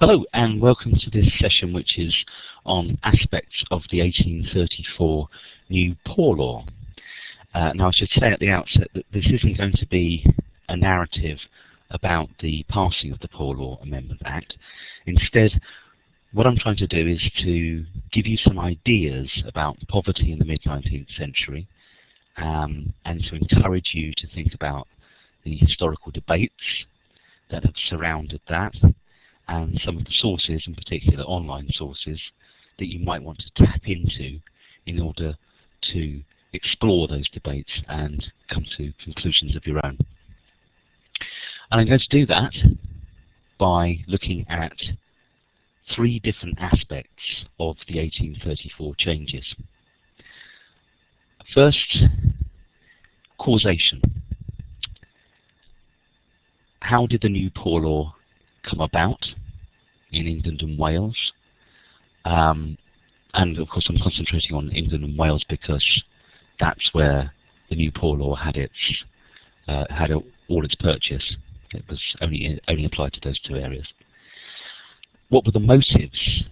Hello and welcome to this session, which is on aspects of the 1834 new Poor Law. Now I should say at the outset that this isn't going to be a narrative about the passing of the Poor Law Amendment Act. Instead, what I'm trying to do is to give you some ideas about poverty in the mid-19th century and to encourage you to think about the historical debates that have surrounded that, and some of the sources, in particular online sources, that you might want to tap into in order to explore those debates and come to conclusions of your own. And I'm going to do that by looking at three different aspects of the 1834 changes. First, causation. How did the new Poor Law come about in England and Wales? And of course I'm concentrating on England and Wales because that's where the new Poor Law had all its purchase. It was only applied to those two areas. What were the motives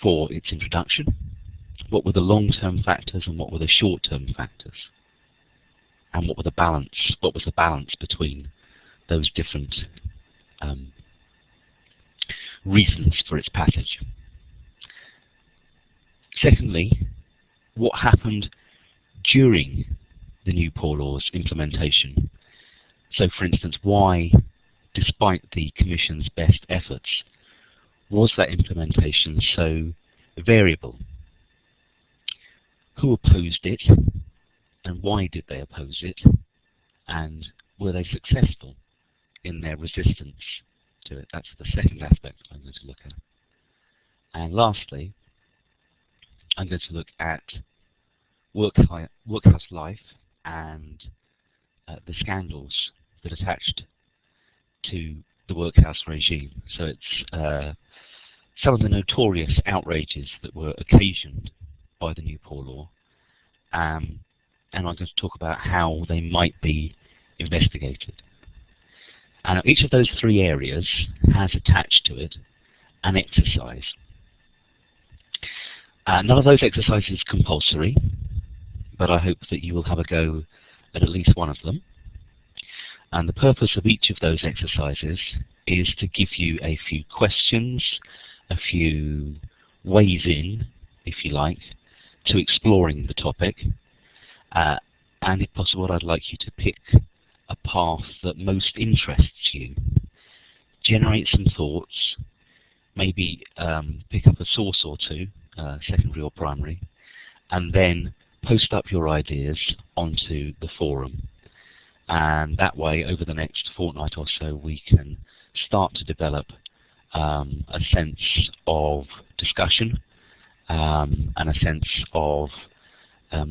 for its introduction? What were the long-term factors and what were the short-term factors? And what were the balance? What was the balance between those different reasons for its passage? Secondly, what happened during the new Poor Law's implementation? So, for instance, why, despite the Commission's best efforts, was that implementation so variable? Who opposed it, and why did they oppose it, and were they successful in their resistance to it? That's the second aspect I'm going to look at. And lastly, I'm going to look at workhouse life and the scandals that attached to the workhouse regime. So it's some of the notorious outrages that were occasioned by the new Poor Law, and I'm going to talk about how they might be investigated. And each of those three areas has attached to it an exercise. None of those exercises is compulsory, but I hope that you will have a go at least one of them. And the purpose of each of those exercises is to give you a few questions, a few ways in, if you like, to exploring the topic. And if possible, I'd like you to pick a path that most interests you. Generate some thoughts, maybe pick up a source or two, secondary or primary, and then post up your ideas onto the forum. And that way, over the next fortnight or so, we can start to develop a sense of discussion and a sense of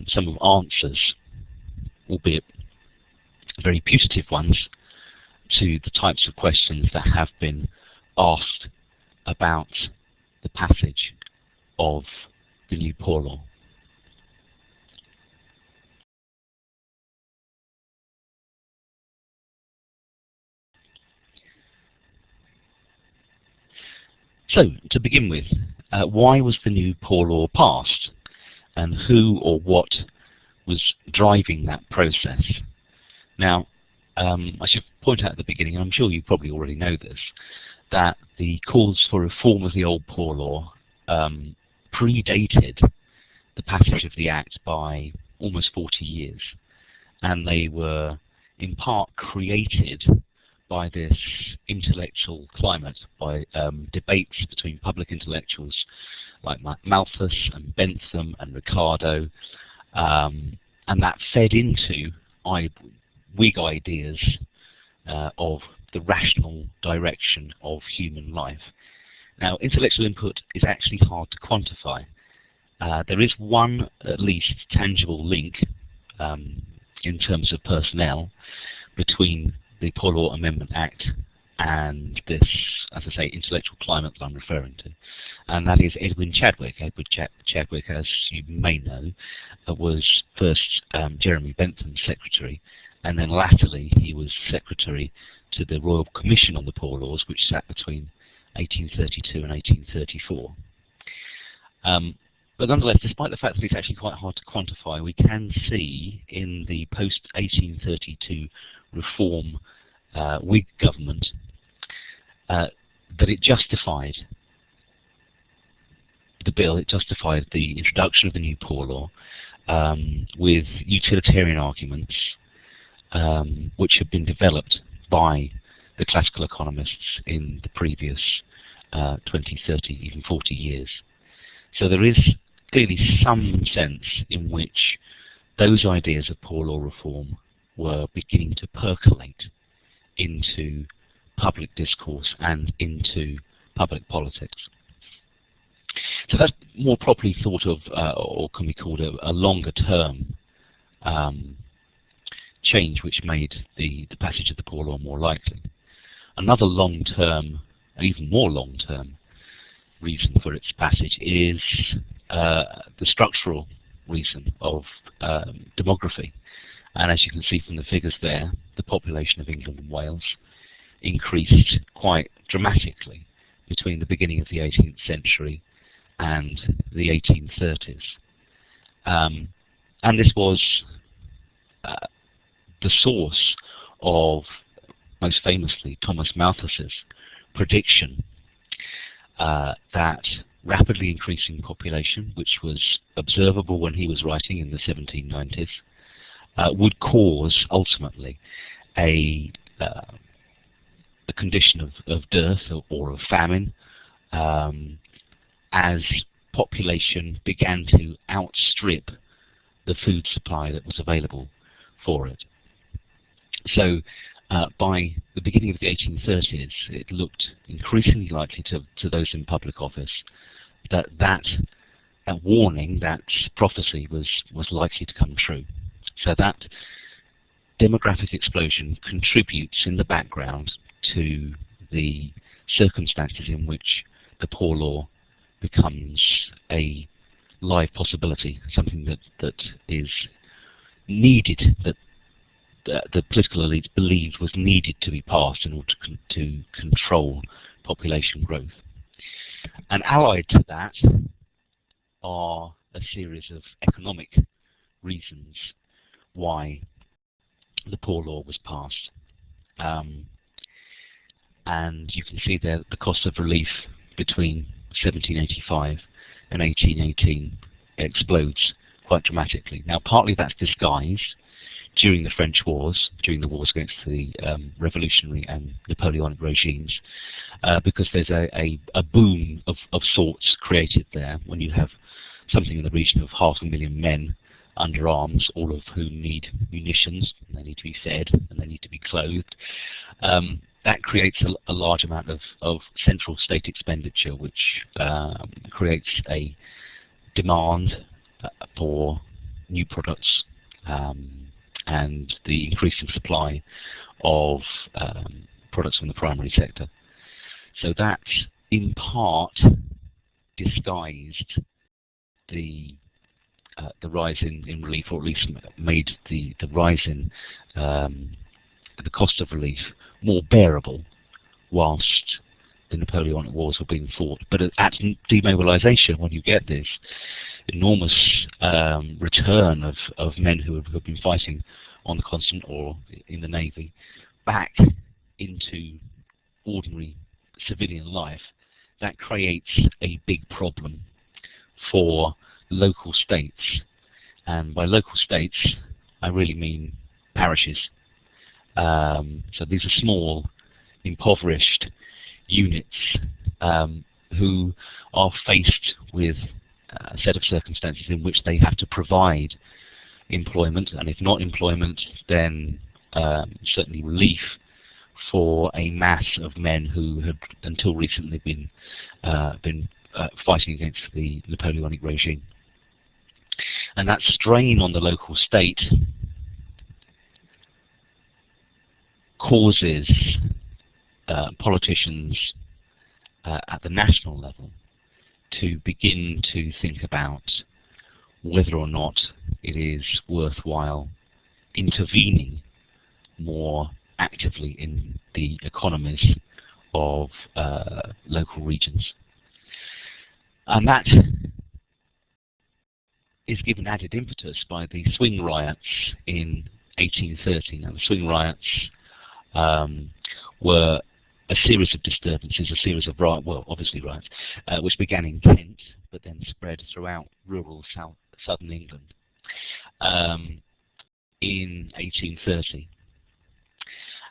some of answers, albeit very putative ones, to the types of questions that have been asked about the passage of the new Poor Law. So, to begin with, why was the new Poor Law passed, and who or what was driving that process? Now, I should point out at the beginning, and I'm sure you probably already know this, that the calls for reform of the old Poor Law predated the passage of the Act by almost 40 years, and they were in part created by this intellectual climate, by debates between public intellectuals like Malthus and Bentham and Ricardo, and that fed into Whig ideas of the rational direction of human life. Now, intellectual input is actually hard to quantify. There is one, at least, tangible link in terms of personnel between the Poor Law Amendment Act and this, as I say, intellectual climate that I'm referring to, and that is Edwin Chadwick. Edward Chadwick, as you may know, was first Jeremy Bentham's secretary, and then latterly he was secretary to the Royal Commission on the Poor Laws, which sat between 1832 and 1834. But nonetheless, despite the fact that it's actually quite hard to quantify, we can see in the post-1832 reform Whig government that it justified the bill, it justified the introduction of the new poor law with utilitarian arguments which had been developed by the classical economists in the previous 20, 30, even 40 years. So there is clearly some sense in which those ideas of poor law reform were beginning to percolate into public discourse and into public politics. So that's more properly thought of, or can be called a longer term change which made the passage of the poor law more likely. Another long-term, even more long-term, reason for its passage is the structural reason of demography. And as you can see from the figures there, the population of England and Wales increased quite dramatically between the beginning of the 18th century and the 1830s. And this was the source of, most famously, Thomas Malthus's prediction that rapidly increasing population, which was observable when he was writing in the 1790s, would cause ultimately a condition of dearth or of famine as population began to outstrip the food supply that was available for it. So by the beginning of the 1830s, it looked increasingly likely to those in public office that warning, that prophecy was likely to come true. So that demographic explosion contributes in the background to the circumstances in which the poor law becomes a live possibility, something that is needed, that the political elite believed was needed to be passed in order to control population growth. And allied to that are a series of economic reasons why the poor law was passed. And you can see there the cost of relief between 1785 and 1818 explodes quite dramatically. Now, partly that's disguised during the French wars, during the wars against the revolutionary and Napoleonic regimes, because there's a boom of sorts created there when you have something in the region of 500,000 men under arms, all of whom need munitions, and they need to be fed, and they need to be clothed. That creates a large amount of central state expenditure, which creates a demand for new products and the increasing supply of products from the primary sector. So that, in part, disguised the rise in relief, or at least made the rise in the cost of relief more bearable whilst the Napoleonic Wars were being fought. But at demobilisation, when you get this enormous return of men who have been fighting on the continent or in the Navy back into ordinary civilian life, that creates a big problem for local states. And by local states, I really mean parishes. So these are small, impoverished units who are faced with a set of circumstances in which they have to provide employment, and if not employment, then certainly relief for a mass of men who had until recently been fighting against the Napoleonic regime. And that strain on the local state causes politicians at the national level to begin to think about whether or not it is worthwhile intervening more actively in the economies of local regions. And that is given added impetus by the swing riots in 1830. Now, the swing riots were a series of disturbances, a series of obviously riots, which began in Kent, but then spread throughout rural southern England in 1830.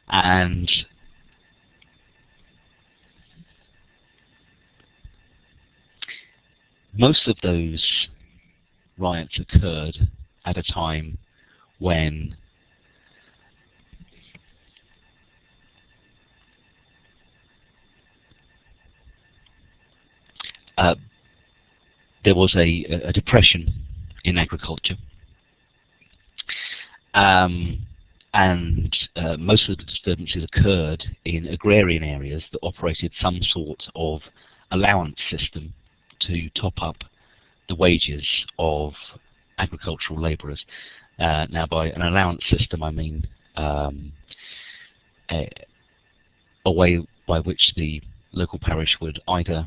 And most of those riots occurred at a time when there was a depression in agriculture, and most of the disturbances occurred in agrarian areas that operated some sort of allowance system to top up the wages of agricultural labourers. Now, by an allowance system, I mean a way by which the local parish would either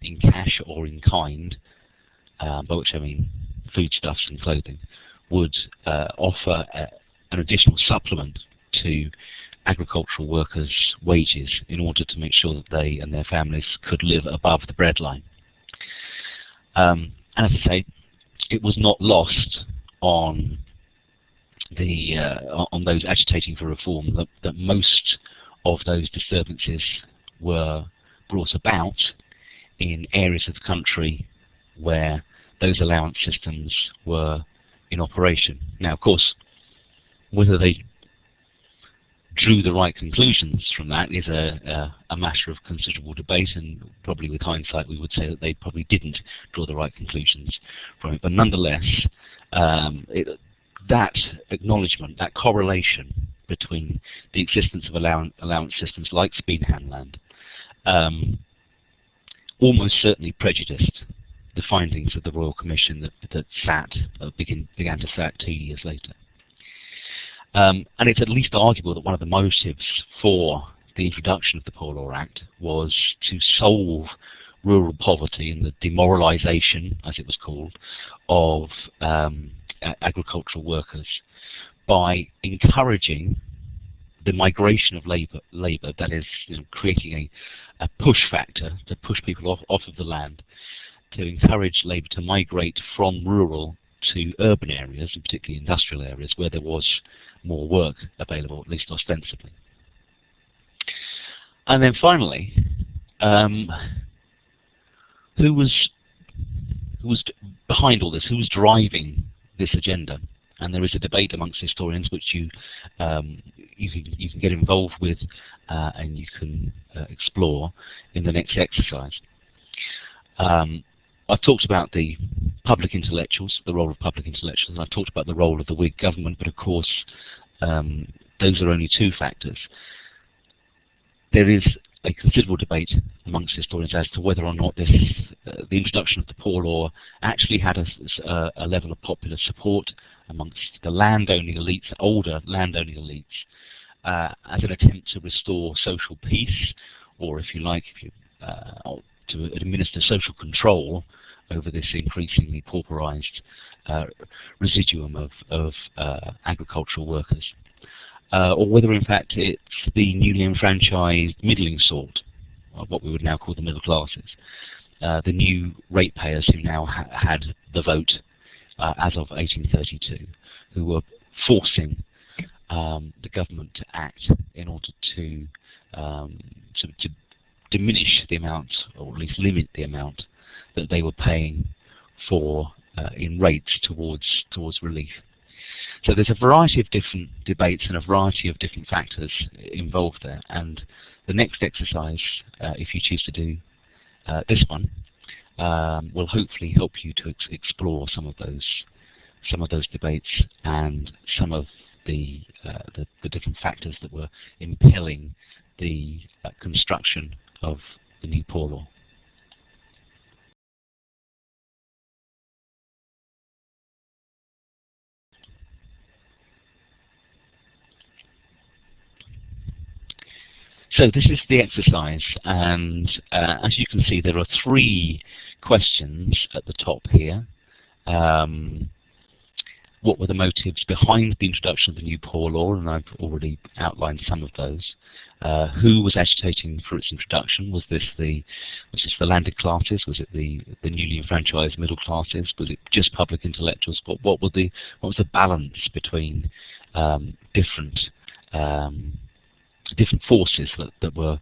in cash or in kind, by which I mean foodstuffs and clothing, would offer an additional supplement to agricultural workers' wages in order to make sure that they and their families could live above the breadline. And as I say, it was not lost on those agitating for reform that most of those disturbances were brought about in areas of the country where those allowance systems were in operation. Now, of course, whether they drew the right conclusions from that is a matter of considerable debate, and probably with hindsight we would say that they probably didn't draw the right conclusions from it. But nonetheless, that acknowledgement, that correlation between the existence of allowance systems like Speenhandland almost certainly prejudiced the findings of the Royal Commission that began to sat 2 years later. And it's at least arguable that one of the motives for the introduction of the Poor Law Act was to solve rural poverty and the demoralisation, as it was called, of agricultural workers by encouraging the migration of labour, that is, creating a push factor to push people off of the land, to encourage labour to migrate from rural to urban areas, and particularly industrial areas, where there was more work available, at least ostensibly. And then finally, who was behind all this? Who was driving this agenda? And there is a debate amongst historians which you can get involved with and you can explore in the next exercise. I've talked about the public intellectuals, the role of public intellectuals, and I've talked about the role of the Whig government, but of course those are only two factors. There is a considerable debate amongst historians as to whether or not the introduction of the Poor Law actually had a level of popular support amongst the landowning elites, older landowning elites, as an attempt to restore social peace, or if you like, to administer social control over this increasingly pauperized residuum of agricultural workers. Or whether in fact it's the newly enfranchised middling sort, what we would now call the middle classes, the new ratepayers who now had the vote as of 1832, who were forcing the government to act in order to diminish the amount, or at least limit the amount, that they were paying for in rates towards relief. So there's a variety of different debates and a variety of different factors involved there, and the next exercise, if you choose to do this one, will hopefully help you to explore some of those debates and some of the different factors that were impelling the construction of the new Poor Law. So this is the exercise, and as you can see, there are 3 questions at the top here. What were the motives behind the introduction of the new poor law? And I've already outlined some of those. Who was agitating for its introduction? Was this the landed classes? Was it the newly enfranchised middle classes? Was it just public intellectuals? What was the balance between different forces that were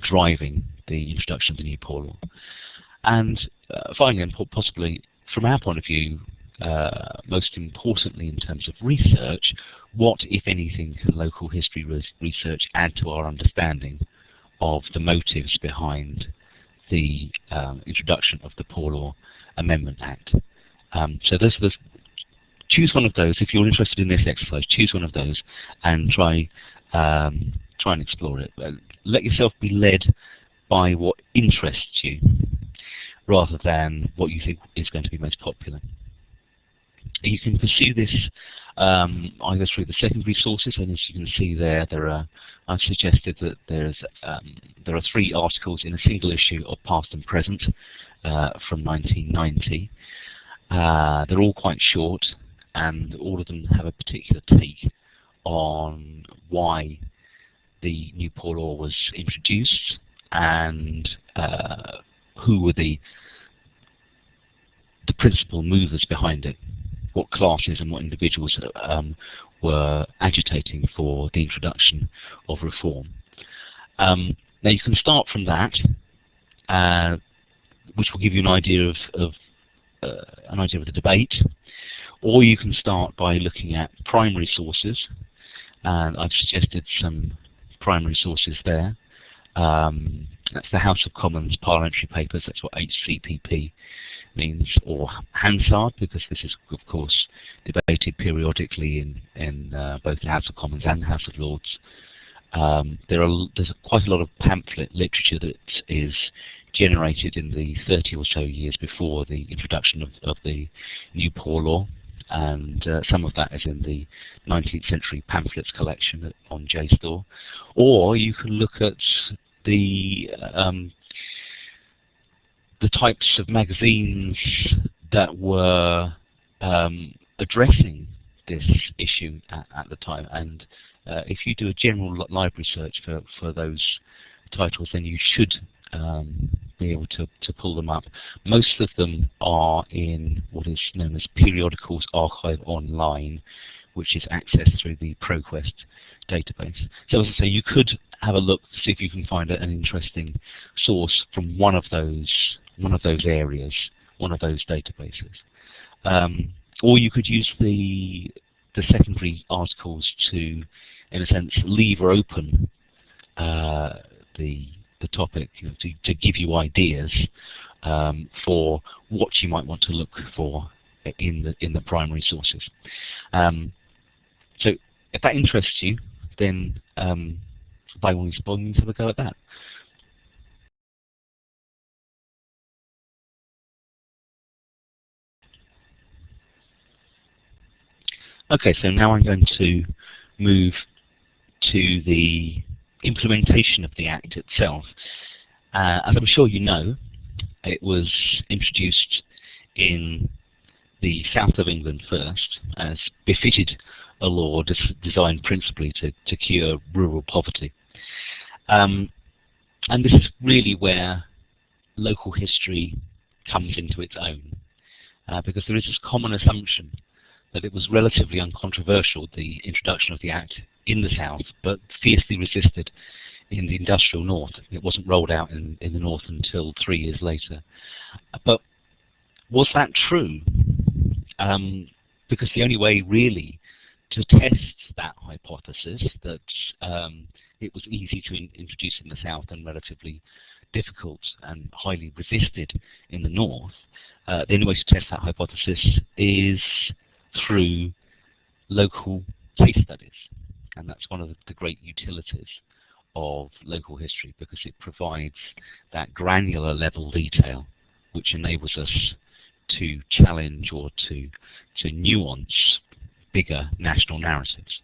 driving the introduction of the new poor law? And finally, and possibly from our point of view, most importantly in terms of research, what, if anything, can local history research add to our understanding of the motives behind the introduction of the Poor Law Amendment Act? So choose one of those. If you're interested in this exercise, choose one of those and try and explore it. Let yourself be led by what interests you rather than what you think is going to be most popular. You can pursue this either through the secondary sources, and as you can see there, I've suggested that there are 3 articles in a single issue of Past and Present from 1990. They're all quite short, and all of them have a particular take on why the new poor law was introduced and who were the principal movers behind it. What classes and what individuals were agitating for the introduction of reform. Now you can start from that, which will give you an idea of the debate, or you can start by looking at primary sources, and I've suggested some primary sources there. That's the House of Commons Parliamentary Papers, that's what HCPP means, or Hansard, because this is of course debated periodically in both the House of Commons and the House of Lords. There's quite a lot of pamphlet literature that is generated in the 30 or so years before the introduction of the new poor law, and some of that is in the 19th century pamphlets collection on JSTOR. Or you can look at the types of magazines that were addressing this issue at the time, and if you do a general library search for those titles, then you should be able to pull them up. Most of them are in what is known as Periodicals Archive Online, which is accessed through the ProQuest database. So as I say, you could have a look to see if you can find an interesting source from one of those areas, one of those databases. Or you could use the secondary articles to, in a sense, leave open the topic, to give you ideas for what you might want to look for in the primary sources. So if that interests you, then by all means have a go at that. Okay, so now I'm going to move to the implementation of the Act itself. As I'm sure you know, it was introduced in the south of England first, as befitted a law designed principally to cure rural poverty. And this is really where local history comes into its own, because there is this common assumption that it was relatively uncontroversial, the introduction of the Act in the south, but fiercely resisted in the industrial north. It wasn't rolled out in the north until 3 years later. But was that true? Because the only way really to test that hypothesis, that it was easy to introduce in the south and relatively difficult and highly resisted in the north, the only way to test that hypothesis is through local case studies. And that's one of the great utilities of local history, because it provides that granular level detail which enables us to challenge or to nuance bigger national narratives.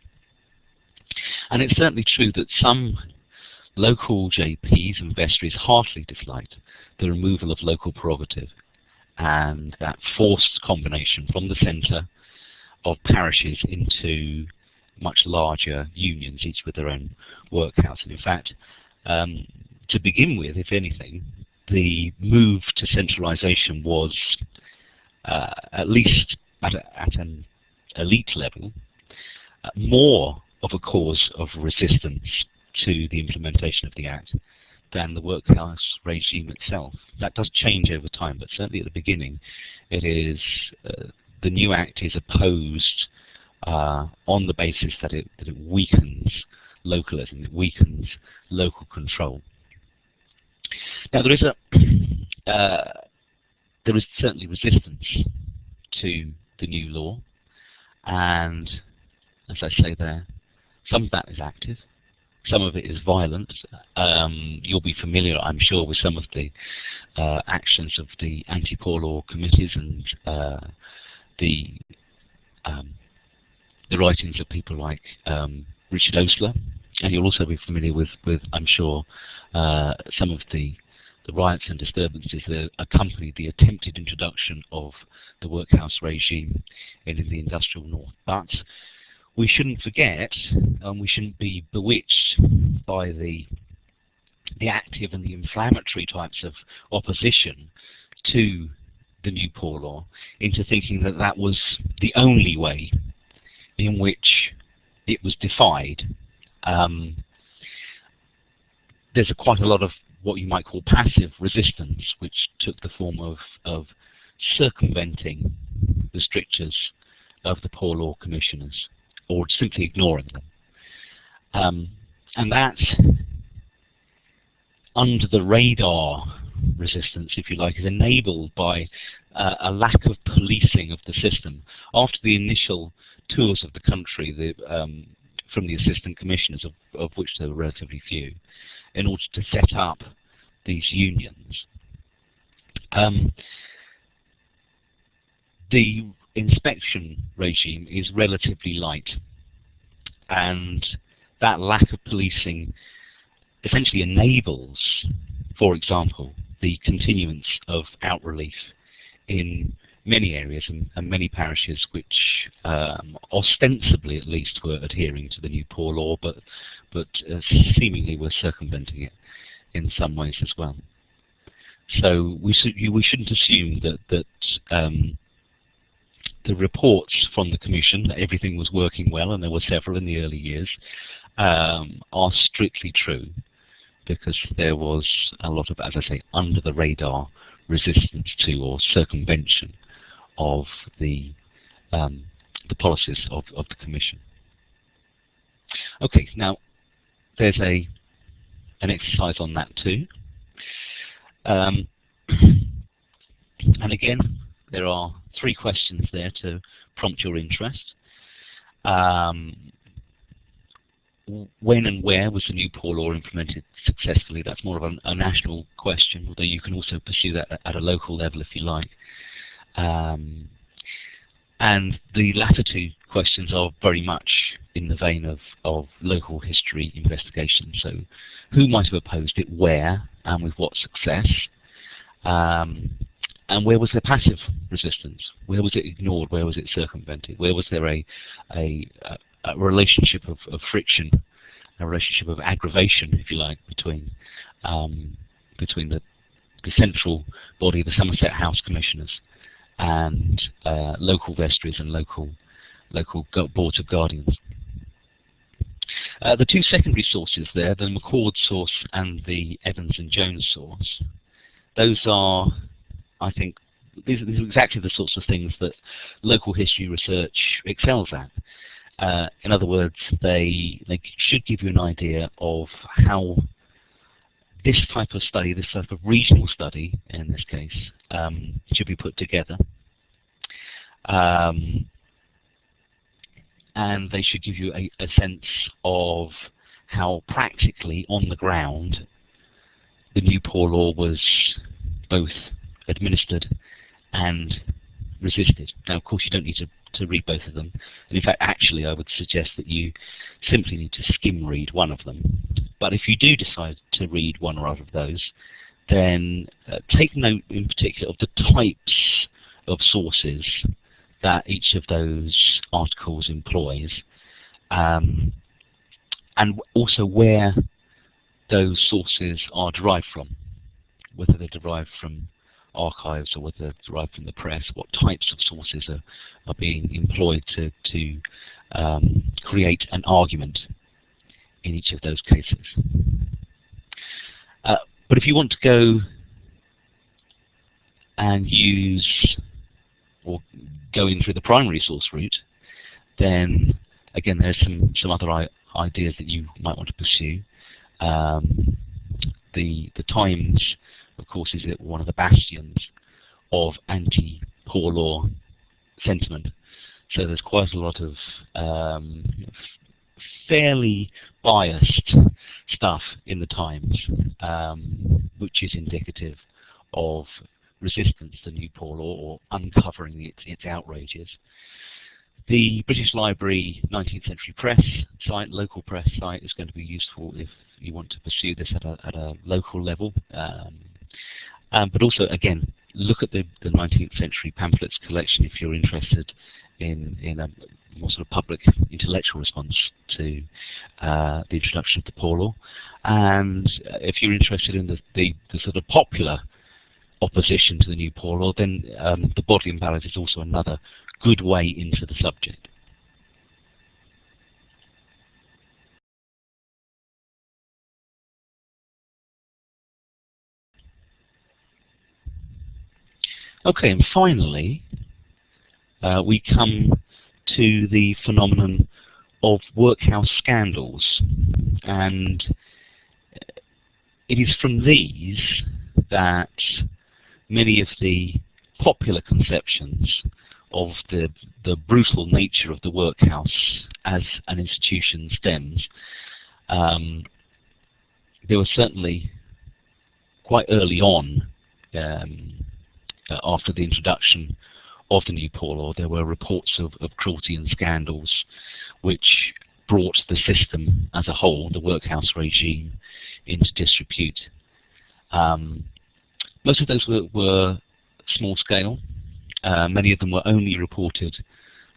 And it's certainly true that some Local JPs and vestries heartily disliked the removal of local prerogative and that forced combination from the centre of parishes into much larger unions, each with their own workhouse. And in fact, to begin with, if anything, the move to centralisation was, at least at an elite level, more of a cause of resistance to the implementation of the Act than the workhouse regime itself. That does change over time, but certainly at the beginning, it is the new Act is opposed on the basis that it weakens localism, it weakens local control. Now there is certainly resistance to the new law, and as I say there, some of that is active, some of it is violent. You'll be familiar, I'm sure, with some of the actions of the anti-poor law committees and the writings of people like Richard Osler, and you'll also be familiar with I'm sure, some of the riots and disturbances that accompanied the attempted introduction of the workhouse regime in the industrial north. But we shouldn't forget, and we shouldn't be bewitched by the active and the inflammatory types of opposition to the new poor law into thinking that that was the only way in which it was defied. There's quite a lot of what you might call passive resistance, which took the form of circumventing the strictures of the poor law commissioners, or simply ignoring them. And that's under the radar resistance, if you like, is enabled by a lack of policing of the system. After the initial tours of the country from the assistant commissioners, of which there were relatively few, in order to set up these unions, the inspection regime is relatively light, and that lack of policing essentially enables, for example, the continuance of out relief in many areas and many parishes which ostensibly at least were adhering to the new poor law, but seemingly were circumventing it in some ways as well. So we shouldn't assume that the reports from the Commission that everything was working well, and there were several in the early years, are strictly true, because there was a lot of, as I say, under the radar resistance to or circumvention of the policies of the Commission. Okay, now there's an exercise on that too, and again there are 3 questions there to prompt your interest. When and where was the new poor law implemented successfully? That's more of a national question, although you can also pursue that at a local level if you like. And the latter 2 questions are very much in the vein of local history investigation. So who might have opposed it, where, and with what success? And where was there passive resistance? Where was it ignored? Where was it circumvented? Where was there a relationship of friction, a relationship of aggravation, if you like, between the central body, the Somerset House Commissioners, and local vestries and local boards of guardians? The 2 secondary sources there, the McCord source and the Evans and Jones source, those are, I think, these are exactly the sorts of things that local history research excels at. In other words, they should give you an idea of how this type of study, this type of regional study in this case, should be put together. And they should give you a sense of how practically on the ground the new poor law was both administered and resisted. Now, of course, you don't need to to read both of them. And in fact, actually, I would suggest that you simply need to skim read one of them. But if you do decide to read one or other of those, then take note in particular of the types of sources that each of those articles employs, and also where those sources are derived from, whether they're derived from archives or whether they're derived from the press, what types of sources are being employed to create an argument in each of those cases. But if you want to go and use, or go in through the primary source route, then again there's some other ideas that you might want to pursue. The Times, of course, is one of the bastions of anti-poor law sentiment. So there's quite a lot of fairly biased stuff in the Times, which is indicative of resistance to new poor law or uncovering its outrages. The British Library 19th Century Press site, local press site, is going to be useful if you want to pursue this at a local level. But also, again, look at the 19th century pamphlets collection if you're interested in a more sort of public intellectual response to the introduction of the poor law. And if you're interested in the sort of popular opposition to the new poor law, then the Bodleian Ballad is also another good way into the subject. Okay, and finally, we come to the phenomenon of workhouse scandals, and it is from these that many of the popular conceptions of the brutal nature of the workhouse as an institution stems. There was certainly quite early on, after the introduction of the new poor law, there were reports of cruelty and scandals which brought the system as a whole, the workhouse regime, into disrepute. Most of those were small scale. Many of them were only reported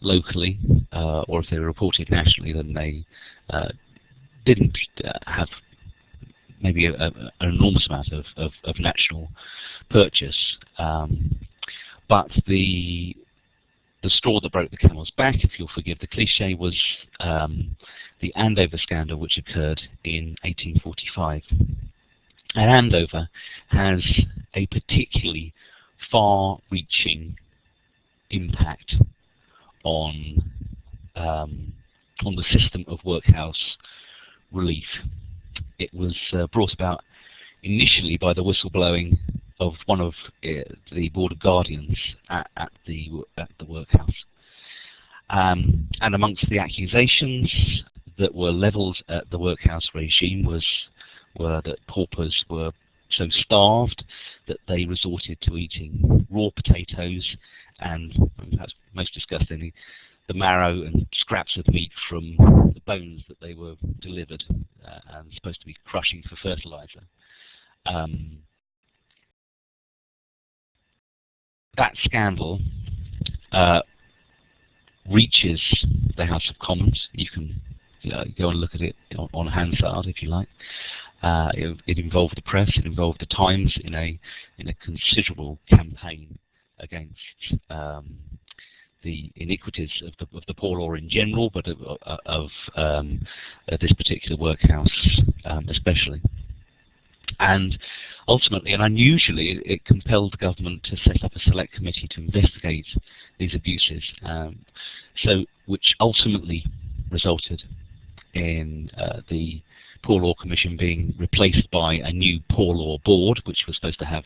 locally, or if they were reported nationally, then they didn't have maybe an enormous amount of national purchase. But the straw that broke the camel's back, if you'll forgive the cliche, was the Andover scandal, which occurred in 1845. And Andover has a particularly far-reaching impact on the system of workhouse relief. It was brought about initially by the whistleblowing of one of the Board of Guardians at the workhouse. And amongst the accusations that were levelled at the workhouse regime were that paupers were so starved that they resorted to eating raw potatoes and, perhaps most disgustingly, the marrow and scraps of meat from the bones that they were delivered and supposed to be crushing for fertilizer. That scandal reaches the House of Commons. You can go and look at it on Hansard if you like. It involved the press. It involved the Times in a considerable campaign against the iniquities of the poor law in general, but of this particular workhouse especially. And ultimately, and unusually, it compelled the government to set up a select committee to investigate these abuses, which ultimately resulted in the Poor Law Commission being replaced by a new Poor Law Board, which was supposed to have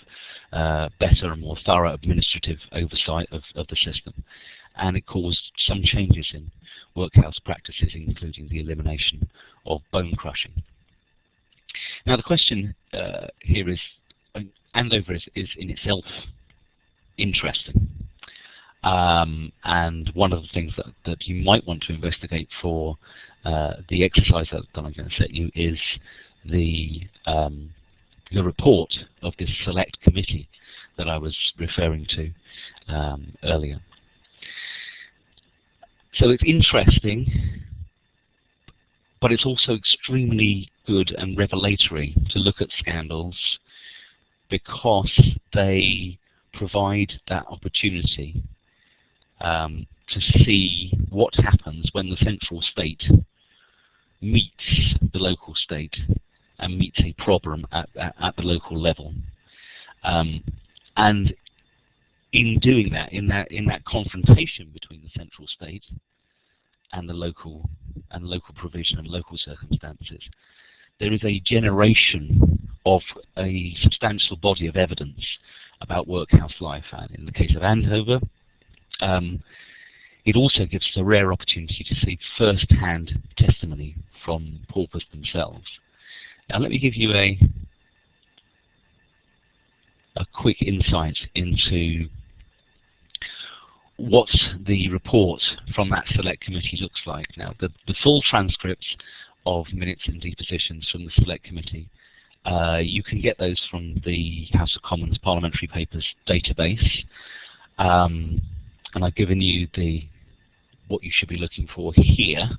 better and more thorough administrative oversight of the system. And it caused some changes in workhouse practices, including the elimination of bone crushing. Now the question here is, Andover is in itself interesting, And one of the things that you might want to investigate for the exercise that I'm going to set you is the report of this select committee that I was referring to earlier. So it's interesting, but it's also extremely good and revelatory to look at scandals because they provide that opportunity to see what happens when the central state meets the local state and meets a problem at the local level. And in doing that, in that confrontation between the central state and the local provision and local circumstances, there is a generation of a substantial body of evidence about workhouse life. And in the case of Andover, it also gives us a rare opportunity to see first-hand testimony from paupers themselves. Now let me give you a quick insight into what the report from that select committee looks like. Now the full transcripts of minutes and depositions from the select committee, you can get those from the House of Commons Parliamentary Papers database, and I've given you what you should be looking for here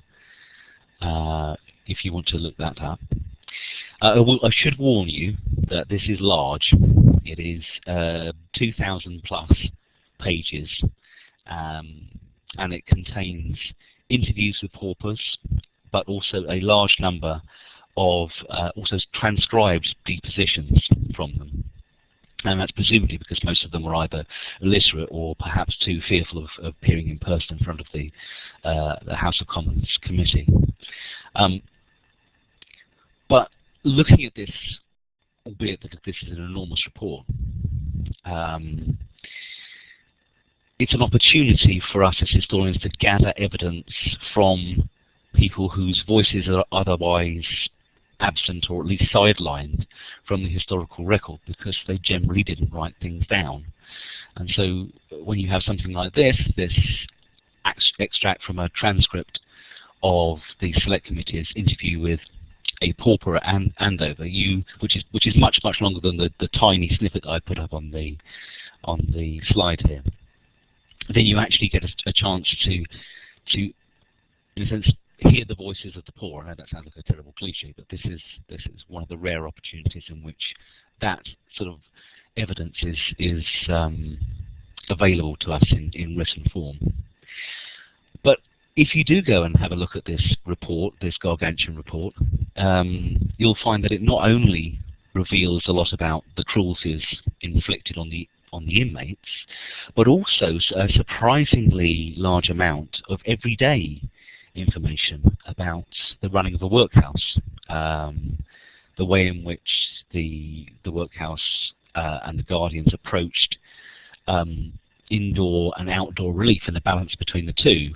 if you want to look that up. I should warn you that this is large. It is 2,000 plus pages, and it contains interviews with paupers, but also a large number of also transcribed depositions from them. And that's presumably because most of them were either illiterate or perhaps too fearful of appearing in person in front of the House of Commons committee. But looking at this, albeit that this is an enormous report, it's an opportunity for us as historians to gather evidence from people whose voices are otherwise absent or at least sidelined from the historical record because they generally didn't write things down. And so when you have something like this extract from a transcript of the Select Committee's interview with a pauper at Andover, which is much longer than the tiny snippet that I put up on the slide here, then you actually get a chance to in a sense hear the voices of the poor. I know that sounds like a terrible cliche, but this is one of the rare opportunities in which that sort of evidence is available to us in written form. But if you do go and have a look at this report, this gargantuan report, you'll find that it not only reveals a lot about the cruelties inflicted on the inmates, but also a surprisingly large amount of everyday information about the running of a workhouse, the way in which the workhouse and the guardians approached indoor and outdoor relief and the balance between the two.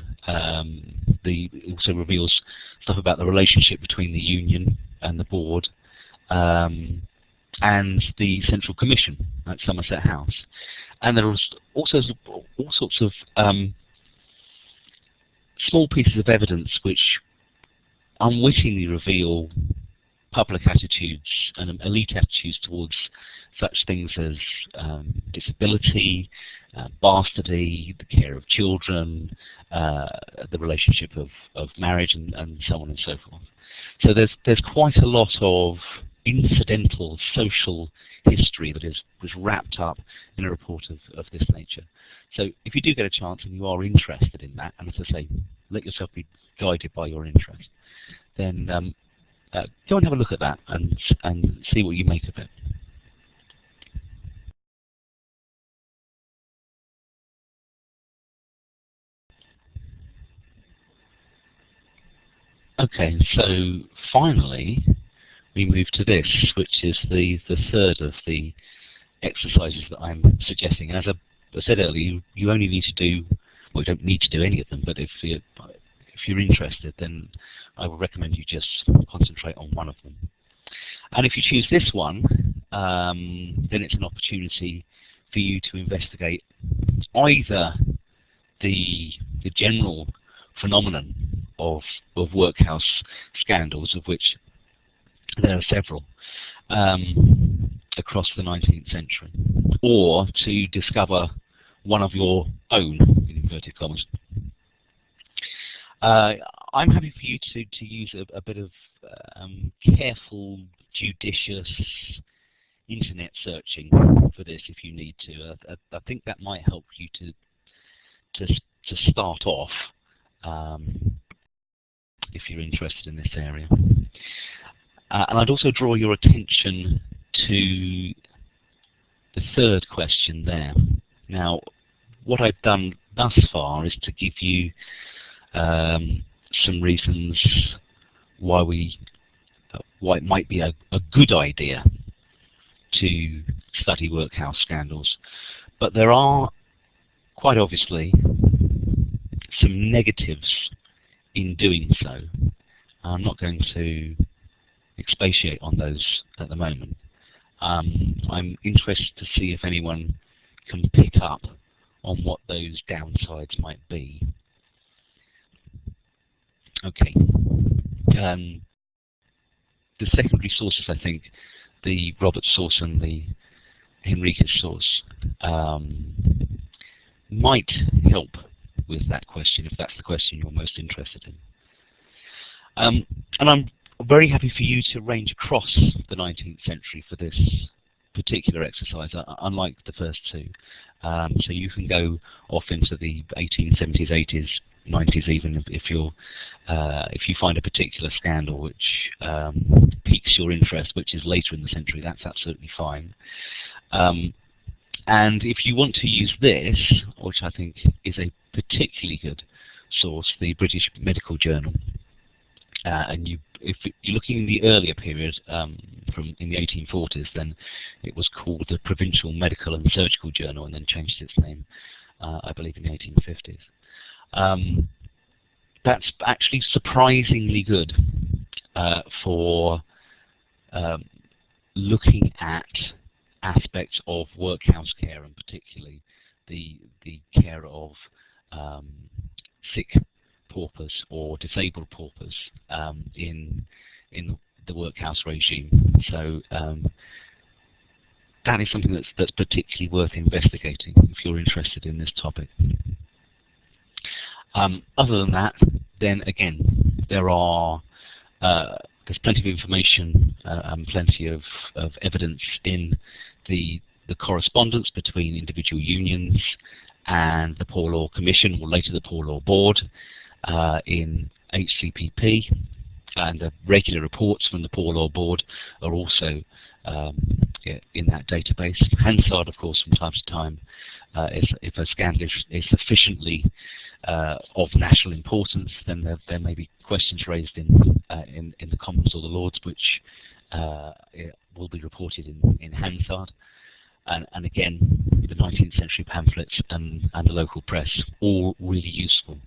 It also reveals stuff about the relationship between the union and the board and the Central Commission at Somerset House. And there was also all sorts of small pieces of evidence which unwittingly reveal public attitudes and elite attitudes towards such things as disability, bastardy, the care of children, the relationship of marriage, and so on and so forth. So there's quite a lot of incidental social history that was wrapped up in a report of this nature. So if you do get a chance and you are interested in that, and as I say, let yourself be guided by your interest, then go and have a look at that and see what you make of it. Okay, so finally we move to this, which is the third of the exercises that I'm suggesting. And as I said earlier, you only need to do, well, you don't need to do any of them, but if you're interested, then I would recommend you just concentrate on one of them. And if you choose this one, then it's an opportunity for you to investigate either the general phenomenon of workhouse scandals, of which there are several across the 19th century, or to discover one of your own, in inverted commas. I'm happy for you to use a bit of careful, judicious internet searching for this if you need to. I think that might help you to start off if you're interested in this area. And I'd also draw your attention to the third question there. Now, what I've done thus far is to give you some reasons why it might be a good idea to study workhouse scandals, but there are quite obviously some negatives in doing so. I'm not going to expatiate on those at the moment. I'm interested to see if anyone can pick up on what those downsides might be. Okay. The secondary sources, I think, the Robert source and the Henriques source, might help with that question, if that's the question you're most interested in. And I'm very happy for you to range across the 19th century for this particular exercise, unlike the first two. So you can go off into the 1870s, 80s, 90s even, if you find a particular scandal which piques your interest, which is later in the century. That's absolutely fine. And if you want to use this, which I think is a particularly good source, the British Medical Journal, and if you're looking in the earlier period, from in the 1840s, then it was called the Provincial Medical and Surgical Journal, and then changed its name, I believe, in the 1850s. That's actually surprisingly good for looking at aspects of workhouse care, and particularly the care of sick paupers or disabled paupers in the workhouse regime. So that is something that's particularly worth investigating if you're interested in this topic. Other than that, then again, there's plenty of information and plenty of evidence in the correspondence between individual unions and the Poor Law Commission, or later the Poor Law Board, in HCPP, and the regular reports from the Poor Law Board are also in that database. Hansard, of course, from time to time, if a scandal is sufficiently of national importance, then there may be questions raised in the Commons or the Lords, which will be reported in Hansard. And again, the 19th century pamphlets and the local press, all really useful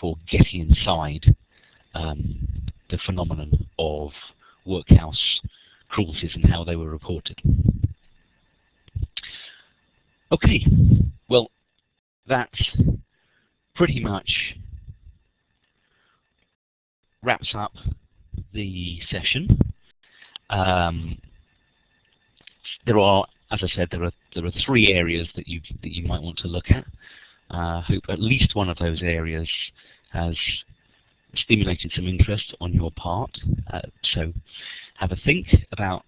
for getting inside the phenomenon of workhouse cruelties and how they were reported. Okay, well, that's pretty much wraps up the session. There are, as I said, there are 3 areas that you might want to look at. I hope at least one of those areas has stimulated some interest on your part. So have a think about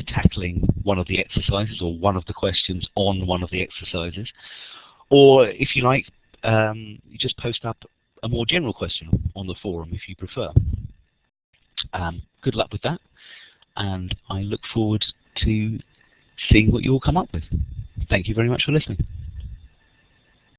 tackling one of the exercises or one of the questions on one of the exercises. Or if you like, you just post up a more general question on the forum if you prefer. Good luck with that, and I look forward to seeing what you all come up with. Thank you very much for listening.